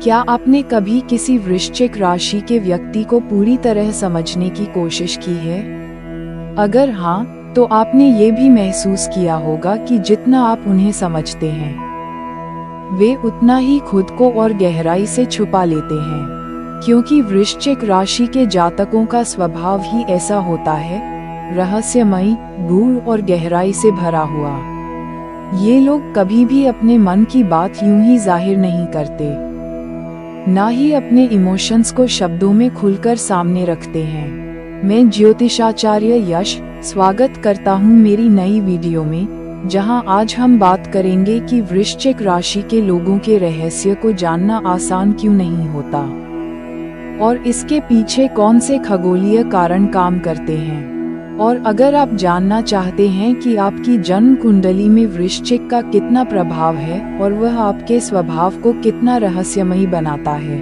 क्या आपने कभी किसी वृश्चिक राशि के व्यक्ति को पूरी तरह समझने की कोशिश की है? अगर हाँ, तो आपने ये भी महसूस किया होगा कि जितना आप उन्हें समझते हैं, वे उतना ही खुद को और गहराई से छुपा लेते हैं। क्योंकि वृश्चिक राशि के जातकों का स्वभाव ही ऐसा होता है, रहस्यमयी, गूढ़ और गहराई से भरा हुआ। ये लोग कभी भी अपने मन की बात यूं ही जाहिर नहीं करते, ना ही अपने इमोशंस को शब्दों में खुलकर सामने रखते हैं। मैं ज्योतिषाचार्य यश स्वागत करता हूं मेरी नई वीडियो में, जहां आज हम बात करेंगे कि वृश्चिक राशि के लोगों के रहस्य को जानना आसान क्यों नहीं होता और इसके पीछे कौन से खगोलीय कारण काम करते हैं। और अगर आप जानना चाहते हैं कि आपकी जन्म कुंडली में वृश्चिक का कितना प्रभाव है और वह आपके स्वभाव को कितना रहस्यमयी बनाता है,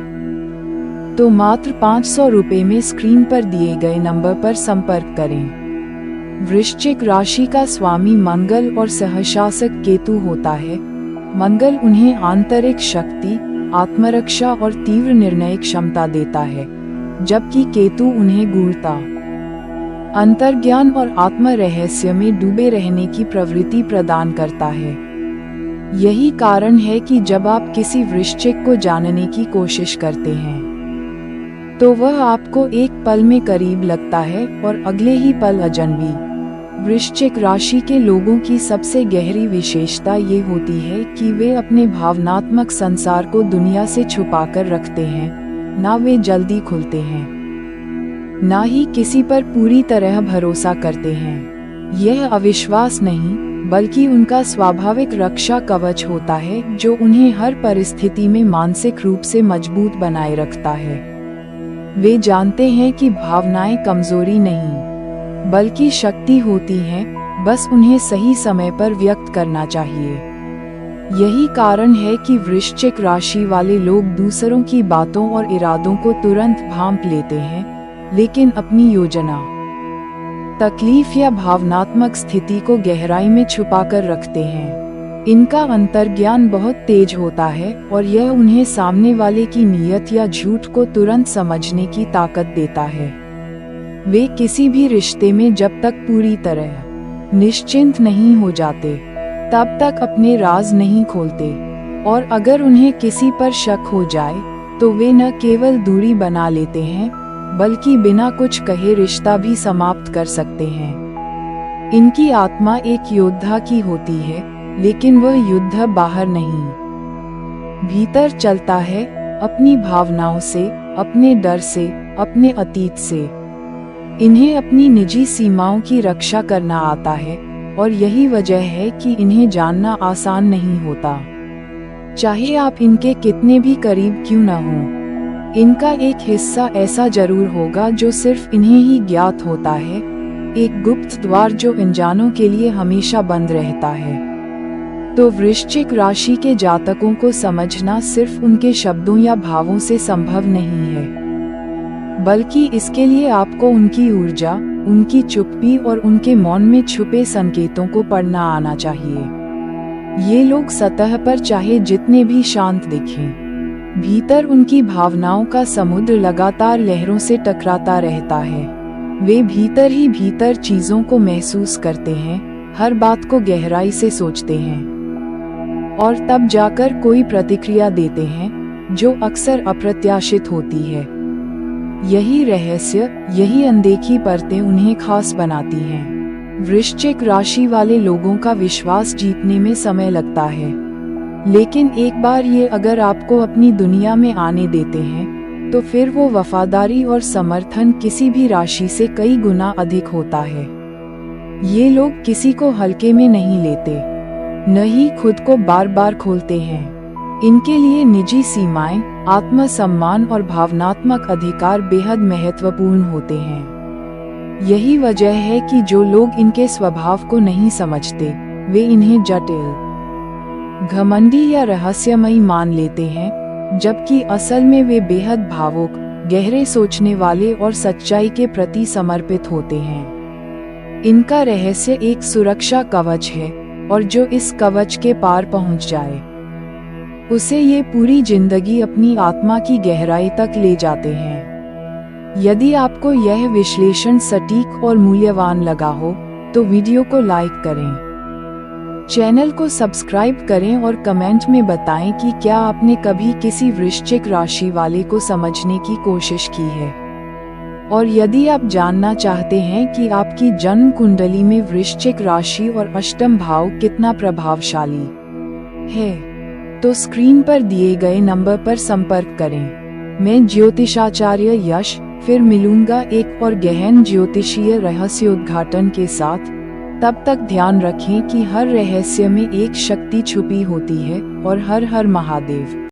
तो मात्र 500 रुपए में स्क्रीन पर दिए गए नंबर पर संपर्क करें। वृश्चिक राशि का स्वामी मंगल और सहशासक केतु होता है। मंगल उन्हें आंतरिक शक्ति, आत्मरक्षा और तीव्र निर्णय क्षमता देता है, जबकि केतु उन्हें गूढ़ता, अंतर्ज्ञान और आत्म रहस्य में डूबे रहने की प्रवृत्ति प्रदान करता है। यही कारण है कि जब आप किसी वृश्चिक को जानने की कोशिश करते हैं, तो वह आपको एक पल में करीब लगता है और अगले ही पल अजनबी। वृश्चिक राशि के लोगों की सबसे गहरी विशेषता ये होती है कि वे अपने भावनात्मक संसार को दुनिया से छुपाकर रखते हैं। ना वे जल्दी खुलते हैं, ना ही किसी पर पूरी तरह भरोसा करते हैं। यह अविश्वास नहीं, बल्कि उनका स्वाभाविक रक्षा कवच होता है, जो उन्हें हर परिस्थिति में मानसिक रूप से मजबूत बनाए रखता है। वे जानते हैं कि भावनाएं कमजोरी नहीं, बल्कि शक्ति होती हैं, बस उन्हें सही समय पर व्यक्त करना चाहिए। यही कारण है कि वृश्चिक राशि वाले लोग दूसरों की बातों और इरादों को तुरंत भांप लेते हैं, लेकिन अपनी योजना, तकलीफ या भावनात्मक स्थिति को गहराई में छुपाकर रखते हैं। इनका अंतर्ज्ञान बहुत तेज होता है और यह उन्हें सामने वाले की नीयत या झूठ को तुरंत समझने की ताकत देता है। वे किसी भी रिश्ते में जब तक पूरी तरह निश्चिंत नहीं हो जाते, तब तक अपने राज नहीं खोलते। और अगर उन्हें किसी पर शक हो जाए, तो वे न केवल दूरी बना लेते हैं, बल्कि बिना कुछ कहे रिश्ता भी समाप्त कर सकते हैं। इनकी आत्मा एक योद्धा की होती है, लेकिन वह युद्ध बाहर नहीं, भीतर चलता है, अपनी भावनाओं से, अपने डर से, अपने अतीत से। इन्हें अपनी निजी सीमाओं की रक्षा करना आता है, और यही वजह है कि इन्हें जानना आसान नहीं होता, चाहे आप इनके कितने भी करीब क्यों न हों। इनका एक हिस्सा ऐसा जरूर होगा जो सिर्फ इन्हें ही ज्ञात होता है, एक गुप्त द्वार जो अनजानों के लिए हमेशा बंद रहता है। तो वृश्चिक राशि के जातकों को समझना सिर्फ उनके शब्दों या भावों से संभव नहीं है, बल्कि इसके लिए आपको उनकी ऊर्जा, उनकी चुप्पी और उनके मौन में छुपे संकेतों को पढ़ना आना चाहिए। ये लोग सतह पर चाहे जितने भी शांत दिखें, भीतर उनकी भावनाओं का समुद्र लगातार लहरों से टकराता रहता है। वे भीतर ही भीतर चीजों को महसूस करते हैं, हर बात को गहराई से सोचते हैं और तब जाकर कोई प्रतिक्रिया देते हैं, जो अक्सर अप्रत्याशित होती है। यही रहस्य, यही अनदेखी परतें उन्हें खास बनाती हैं। वृश्चिक राशि वाले लोगों का विश्वास जीतने में समय लगता है, लेकिन एक बार ये अगर आपको अपनी दुनिया में आने देते हैं, तो फिर वो वफादारी और समर्थन किसी भी राशि से कई गुना अधिक होता है। ये लोग किसी को हल्के में नहीं लेते, न ही खुद को बार बार खोलते हैं। इनके लिए निजी सीमाएं, आत्मसम्मान और भावनात्मक अधिकार बेहद महत्वपूर्ण होते हैं। यही वजह है कि जो लोग इनके स्वभाव को नहीं समझते, वे इन्हें जटिल, घमंडी या रहस्यमयी मान लेते हैं, जबकि असल में वे बेहद भावुक, गहरे सोचने वाले और सच्चाई के प्रति समर्पित होते हैं। इनका रहस्य एक सुरक्षा कवच है, और जो इस कवच के पार पहुंच जाए, उसे ये पूरी जिंदगी अपनी आत्मा की गहराई तक ले जाते हैं। यदि आपको यह विश्लेषण सटीक और मूल्यवान लगा हो तो वीडियो को लाइक करें, चैनल को सब्सक्राइब करें और कमेंट में बताएं कि क्या आपने कभी किसी वृश्चिक राशि वाले को समझने की कोशिश की है। और यदि आप जानना चाहते हैं कि आपकी जन्म कुंडली में वृश्चिक राशि और अष्टम भाव कितना प्रभावशाली है, तो स्क्रीन पर दिए गए नंबर पर संपर्क करें। मैं ज्योतिषाचार्य यश फिर मिलूंगा एक और गहन ज्योतिषीय रहस्योद्घाटन के साथ। तब तक ध्यान रखें कि हर रहस्य में एक शक्ति छुपी होती है और हर हर महादेव।